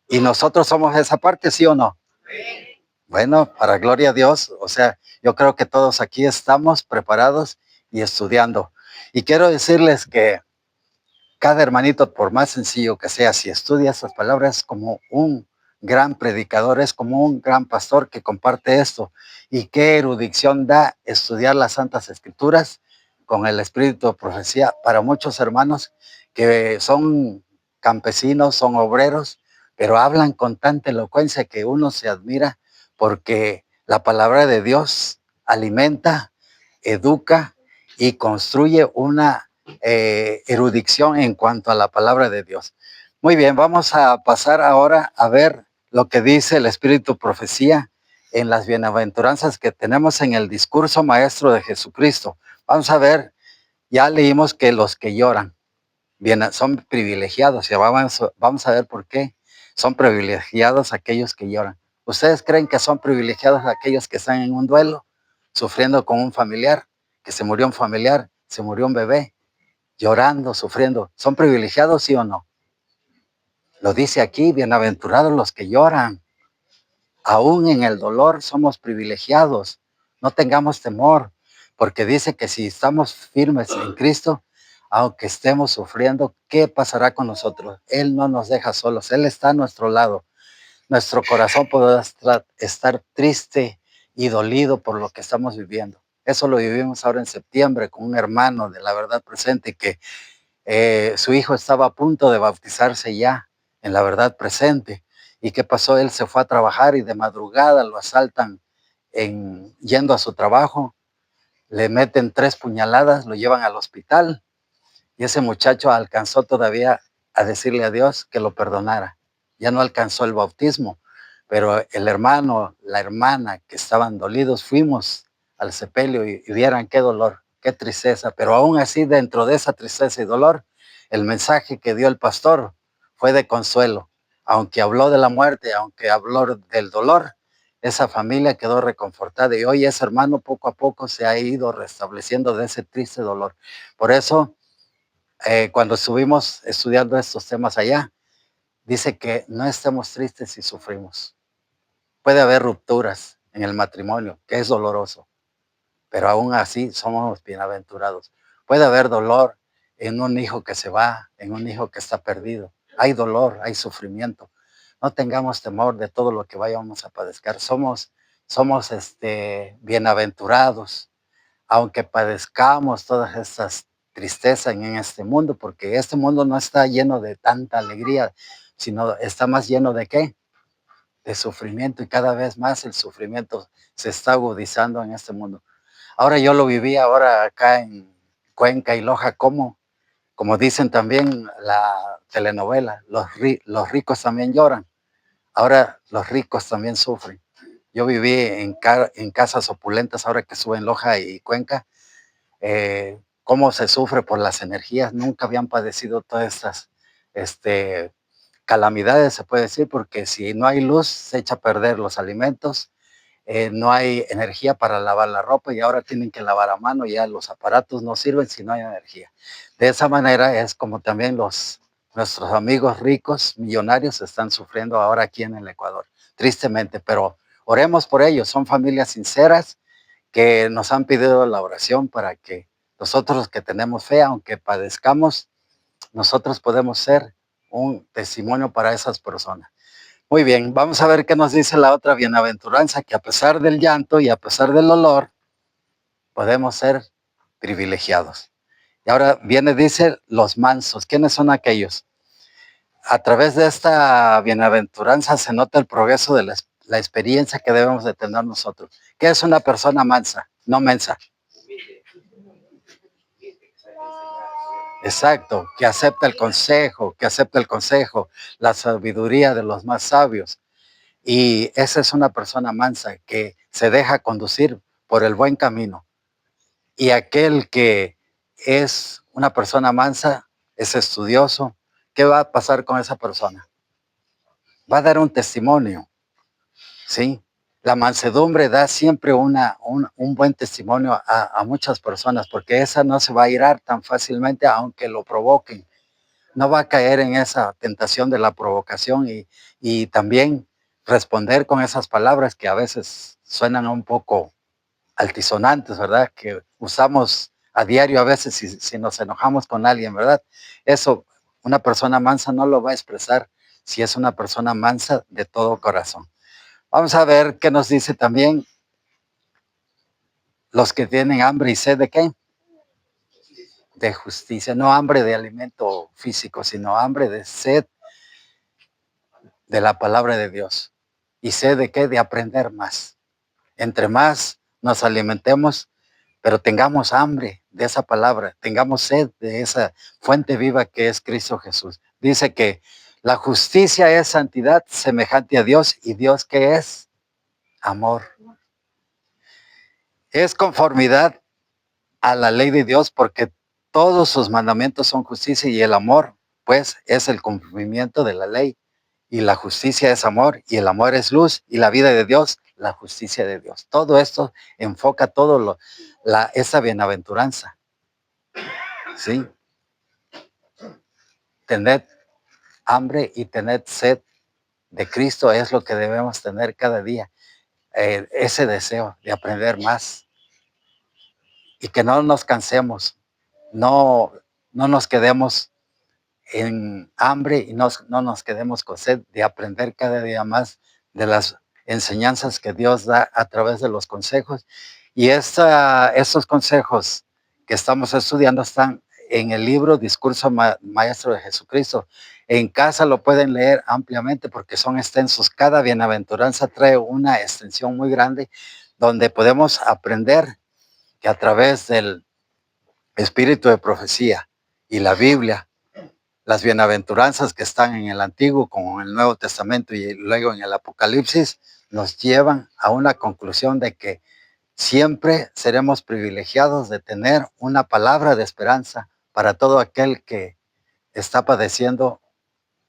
Y nosotros somos esa parte, ¿sí o no? Bueno, para gloria a Dios, o sea, yo creo que todos aquí estamos preparados y estudiando. Y quiero decirles que cada hermanito, por más sencillo que sea, si estudia esas palabras, es como un gran predicador, es como un gran pastor que comparte esto. Y qué erudición da estudiar las Santas Escrituras con el espíritu de profecía para muchos hermanos que son campesinos, son obreros, pero hablan con tanta elocuencia que uno se admira porque la palabra de Dios alimenta, educa y construye una erudición en cuanto a la palabra de Dios. Muy bien, vamos a pasar ahora a ver lo que dice el Espíritu Profecía en las bienaventuranzas que tenemos en el discurso maestro de Jesucristo. Vamos a ver, ya leímos que los que lloran son privilegiados, y vamos a ver por qué son privilegiados aquellos que lloran. ¿Ustedes creen que son privilegiados aquellos que están en un duelo, sufriendo con un familiar, que se murió un familiar, se murió un bebé? Llorando, sufriendo, ¿son privilegiados, sí o no? Lo dice aquí, bienaventurados los que lloran. Aún en el dolor somos privilegiados. No tengamos temor, porque dice que si estamos firmes en Cristo, aunque estemos sufriendo, ¿qué pasará con nosotros? Él no nos deja solos, Él está a nuestro lado. Nuestro corazón podrá estar triste y dolido por lo que estamos viviendo. Eso lo vivimos ahora en septiembre con un hermano de la verdad presente que su hijo estaba a punto de bautizarse ya en la verdad presente. ¿Y qué pasó? Él se fue a trabajar y de madrugada lo asaltan yendo a su trabajo, le meten 3 puñaladas, lo llevan al hospital y ese muchacho alcanzó todavía a decirle a Dios que lo perdonara. Ya no alcanzó el bautismo, pero el hermano, la hermana que estaban dolidos, fuimos al sepelio y vieran qué dolor, qué tristeza, pero aún así dentro de esa tristeza y dolor, el mensaje que dio el pastor fue de consuelo. Aunque habló de la muerte, aunque habló del dolor, esa familia quedó reconfortada y hoy ese hermano poco a poco se ha ido restableciendo de ese triste dolor. Por eso, cuando estuvimos estudiando estos temas allá, dice que no estemos tristes si sufrimos. Puede haber rupturas en el matrimonio, que es doloroso, pero aún así somos bienaventurados. Puede haber dolor en un hijo que se va, en un hijo que está perdido. Hay dolor, hay sufrimiento. No tengamos temor de todo lo que vayamos a padecer. Somos bienaventurados, aunque padezcamos todas estas tristezas en este mundo, porque este mundo no está lleno de tanta alegría, sino está más lleno de ¿qué? De sufrimiento, y cada vez más el sufrimiento se está agudizando en este mundo. Ahora yo lo viví ahora acá en Cuenca y Loja, como dicen también la telenovela, los ricos también lloran. Ahora los ricos también sufren. Yo viví en casas opulentas ahora que estuve en Loja y Cuenca, cómo se sufre por las energías. Nunca habían padecido todas estas calamidades, se puede decir, porque si no hay luz, se echa a perder los alimentos, no hay energía para lavar la ropa y ahora tienen que lavar a mano, ya los aparatos no sirven si no hay energía. De esa manera es como también nuestros amigos ricos, millonarios, están sufriendo ahora aquí en el Ecuador, tristemente, pero oremos por ellos, son familias sinceras que nos han pedido la oración para que nosotros que tenemos fe, aunque padezcamos, nosotros podemos ser un testimonio para esas personas. Muy bien, vamos a ver qué nos dice la otra bienaventuranza, que a pesar del llanto y a pesar del dolor, podemos ser privilegiados. Y ahora viene, dice, los mansos. ¿Quiénes son aquellos? A través de esta bienaventuranza se nota el progreso del la experiencia que debemos de tener nosotros. ¿Qué es una persona mansa? No mensa. Exacto, que acepta el consejo, la sabiduría de los más sabios. Y esa es una persona mansa que se deja conducir por el buen camino. Y aquel que es una persona mansa, es estudioso, ¿qué va a pasar con esa persona? Va a dar un testimonio, ¿sí? La mansedumbre da siempre un buen testimonio a muchas personas, porque esa no se va a irar tan fácilmente aunque lo provoquen. No va a caer en esa tentación de la provocación y también responder con esas palabras que a veces suenan un poco altisonantes, ¿verdad? Que usamos a diario a veces si nos enojamos con alguien, ¿verdad? Eso, una persona mansa no lo va a expresar si es una persona mansa de todo corazón. Vamos a ver qué nos dice también los que tienen hambre y sed de qué? De justicia, no hambre de alimento físico, sino hambre de sed de la palabra de Dios. ¿Y sed de qué? De aprender más. Entre más nos alimentemos, pero tengamos hambre de esa palabra, tengamos sed de esa fuente viva que es Cristo Jesús. Dice que la justicia es santidad semejante a Dios, y Dios ¿qué es? Amor. Es conformidad a la ley de Dios, porque todos sus mandamientos son justicia, y el amor, pues, es el cumplimiento de la ley. Y la justicia es amor, y el amor es luz, y la vida de Dios, la justicia de Dios. Todo esto enfoca esa bienaventuranza. ¿Sí? Tener hambre y tener sed de Cristo es lo que debemos tener cada día. Ese deseo de aprender más. Y que no nos cansemos, no nos quedemos en hambre y no nos quedemos con sed de aprender cada día más de las enseñanzas que Dios da a través de los consejos. Y esos consejos que estamos estudiando están en el libro Discurso Maestro de Jesucristo. En casa lo pueden leer ampliamente porque son extensos. Cada bienaventuranza trae una extensión muy grande donde podemos aprender que a través del espíritu de profecía y la Biblia, las bienaventuranzas que están en el Antiguo como en el Nuevo Testamento y luego en el Apocalipsis, nos llevan a una conclusión de que siempre seremos privilegiados de tener una palabra de esperanza para todo aquel que está padeciendo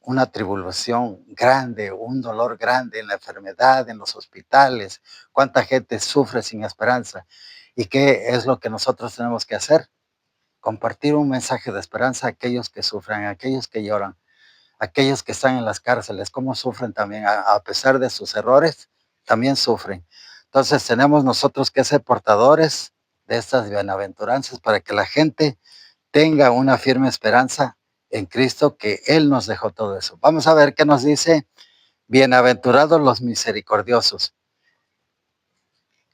una tribulación grande, un dolor grande en la enfermedad, en los hospitales. ¿Cuánta gente sufre sin esperanza? ¿Y qué es lo que nosotros tenemos que hacer? Compartir un mensaje de esperanza a aquellos que sufren, a aquellos que lloran, a aquellos que están en las cárceles, cómo sufren también, a pesar de sus errores, también sufren. Entonces tenemos nosotros que ser portadores de estas bienaventuranzas para que la gente tenga una firme esperanza en Cristo, que Él nos dejó todo eso. Vamos a ver qué nos dice: bienaventurados los misericordiosos.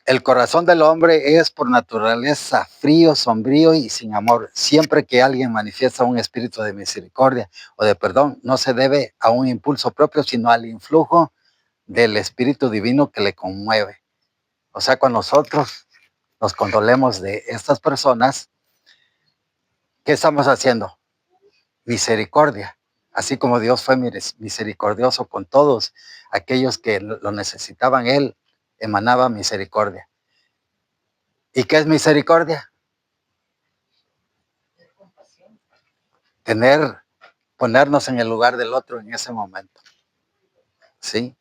El corazón del hombre es por naturaleza frío, sombrío y sin amor. Siempre que alguien manifiesta un espíritu de misericordia o de perdón, no se debe a un impulso propio, sino al influjo del Espíritu Divino que le conmueve. O sea, cuando nosotros nos condolemos de estas personas, ¿qué estamos haciendo? Misericordia. Así como Dios fue misericordioso con todos aquellos que lo necesitaban, Él emanaba misericordia. ¿Y qué es misericordia? Ponernos en el lugar del otro en ese momento. ¿Sí?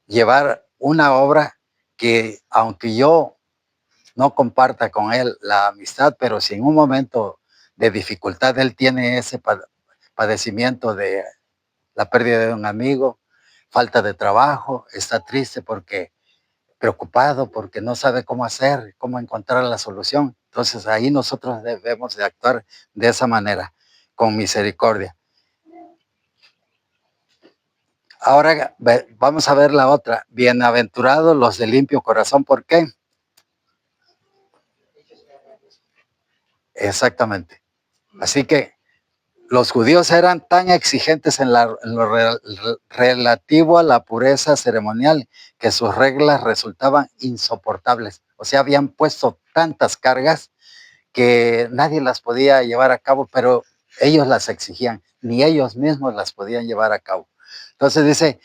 Llevar una obra que, aunque yo no comparta con él la amistad, pero si en un momento de dificultad él tiene ese padecimiento de la pérdida de un amigo, falta de trabajo, está triste porque preocupado, porque no sabe cómo hacer, cómo encontrar la solución. Entonces ahí nosotros debemos de actuar de esa manera, con misericordia. Ahora vamos a ver la otra. Bienaventurados los de limpio corazón. ¿Por qué? Exactamente. Así que los judíos eran tan exigentes en lo relativo a la pureza ceremonial que sus reglas resultaban insoportables. O sea, habían puesto tantas cargas que nadie las podía llevar a cabo, pero ellos las exigían, ni ellos mismos las podían llevar a cabo. Entonces dice,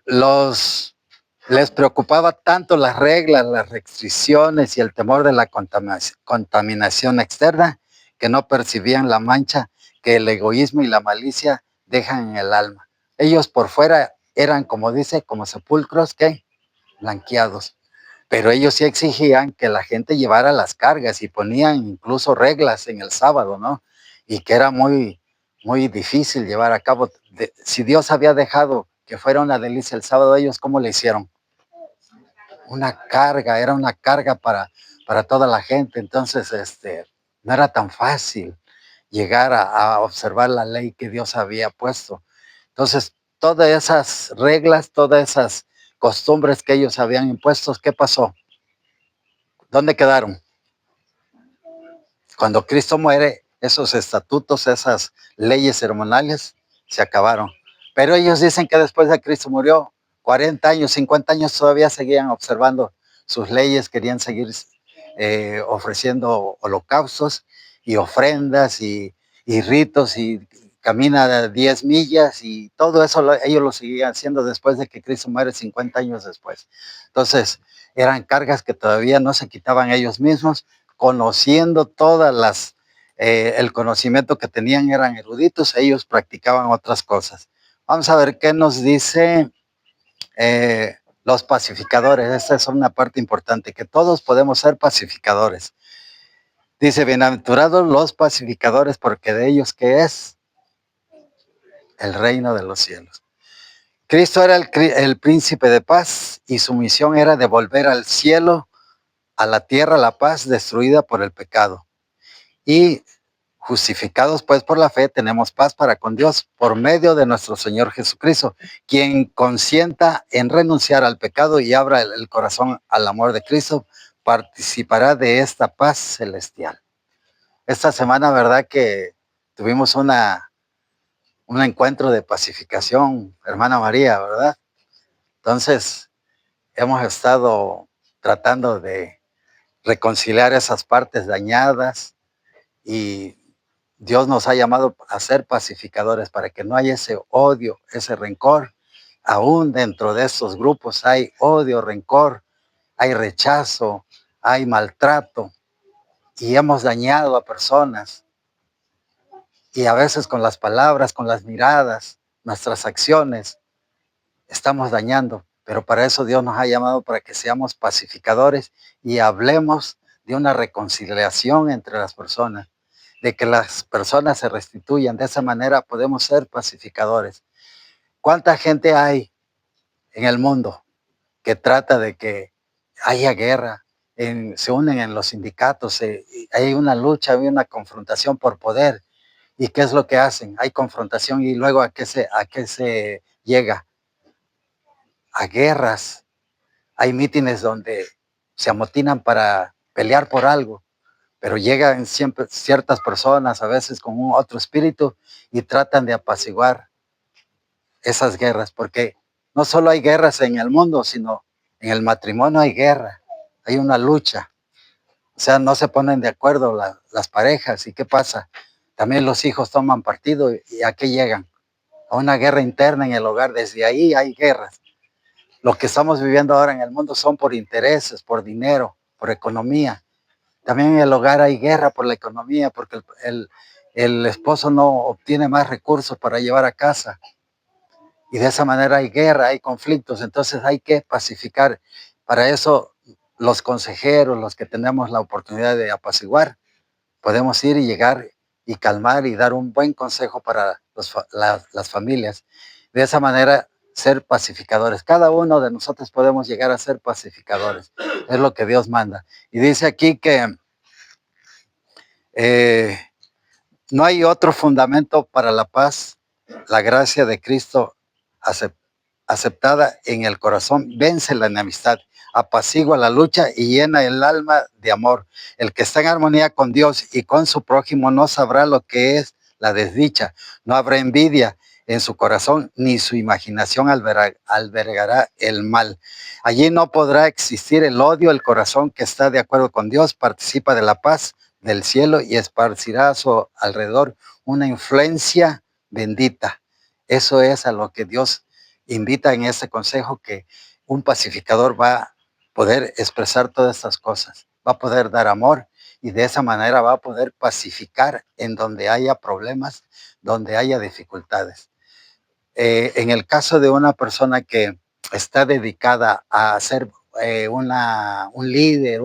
les preocupaba tanto las reglas, las restricciones y el temor de la contaminación externa que no percibían la mancha que el egoísmo y la malicia dejan en el alma. Ellos por fuera eran, como dice, como sepulcros que blanqueados, pero ellos sí exigían que la gente llevara las cargas y ponían incluso reglas en el sábado, ¿no? Y que era muy, muy difícil llevar a cabo. Si Dios había dejado que fuera una delicia el sábado, ellos, ¿cómo le hicieron? Era una carga para toda la gente. Entonces, no era tan fácil llegar a observar la ley que Dios había puesto. Entonces, todas esas reglas, todas esas costumbres que ellos habían impuesto, ¿qué pasó? ¿Dónde quedaron? Cuando Cristo muere, esos estatutos, esas leyes ceremoniales se acabaron. Pero ellos dicen que después de Cristo murió, 40 años, 50 años todavía seguían observando sus leyes, querían seguir ofreciendo holocaustos y ofrendas y ritos y camina 10 millas y todo eso ellos lo seguían haciendo después de que Cristo muere 50 años después. Entonces, eran cargas que todavía no se quitaban ellos mismos, conociendo todas las, el conocimiento que tenían, eran eruditos, ellos practicaban otras cosas. Vamos a ver qué nos dice los pacificadores. Esta es una parte importante, que todos podemos ser pacificadores. Dice, bienaventurados los pacificadores, porque de ellos, ¿qué es? El reino de los cielos. Cristo era el príncipe de paz y su misión era devolver al cielo, a la tierra, la paz destruida por el pecado. Y justificados pues por la fe, tenemos paz para con Dios por medio de nuestro Señor Jesucristo, quien consienta en renunciar al pecado y abra el corazón al amor de Cristo, participará de esta paz celestial. Esta semana, ¿verdad que tuvimos un encuentro de pacificación, hermana María, ¿verdad? Entonces, hemos estado tratando de reconciliar esas partes dañadas y Dios nos ha llamado a ser pacificadores para que no haya ese odio, ese rencor. Aún dentro de estos grupos hay odio, rencor, hay rechazo, hay maltrato y hemos dañado a personas. Y a veces con las palabras, con las miradas, nuestras acciones, estamos dañando. Pero para eso Dios nos ha llamado para que seamos pacificadores y hablemos de una reconciliación entre las personas, de que las personas se restituyan. De esa manera podemos ser pacificadores. ¿Cuánta gente hay en el mundo que trata de que haya guerra? Se unen en los sindicatos, hay una lucha, hay una confrontación por poder. ¿Y qué es lo que hacen? Hay confrontación y luego ¿a qué se llega? A guerras. Hay mítines donde se amotinan para pelear por algo, pero llegan siempre ciertas personas, a veces con un otro espíritu, y tratan de apaciguar esas guerras, porque no solo hay guerras en el mundo, sino en el matrimonio hay guerra, hay una lucha. O sea, no se ponen de acuerdo las parejas. ¿Y qué pasa? También los hijos toman partido y ¿a qué llegan? A una guerra interna en el hogar. Desde ahí hay guerras. Lo que estamos viviendo ahora en el mundo son por intereses, por dinero, por economía. También en el hogar hay guerra por la economía, porque el esposo no obtiene más recursos para llevar a casa. Y de esa manera hay guerra, hay conflictos. Entonces hay que pacificar. Para eso los consejeros, los que tenemos la oportunidad de apaciguar, podemos ir y llegar y calmar y dar un buen consejo para las familias. De esa manera ser pacificadores. Cada uno de nosotros podemos llegar a ser pacificadores. Es lo que Dios manda. Y dice aquí que no hay otro fundamento para la paz. La gracia de Cristo aceptada en el corazón vence la enemistad, apacigua la lucha y llena el alma de amor. El que está en armonía con Dios y con su prójimo no sabrá lo que es la desdicha. No habrá envidia en su corazón, ni su imaginación albergará el mal. Allí no podrá existir el odio. El corazón que está de acuerdo con Dios participa de la paz del cielo y esparcirá a su alrededor una influencia bendita. Eso es a lo que Dios invita en este consejo, que un pacificador va a poder expresar todas estas cosas, va a poder dar amor y de esa manera va a poder pacificar en donde haya problemas, donde haya dificultades. En el caso de una persona que está dedicada a ser un líder,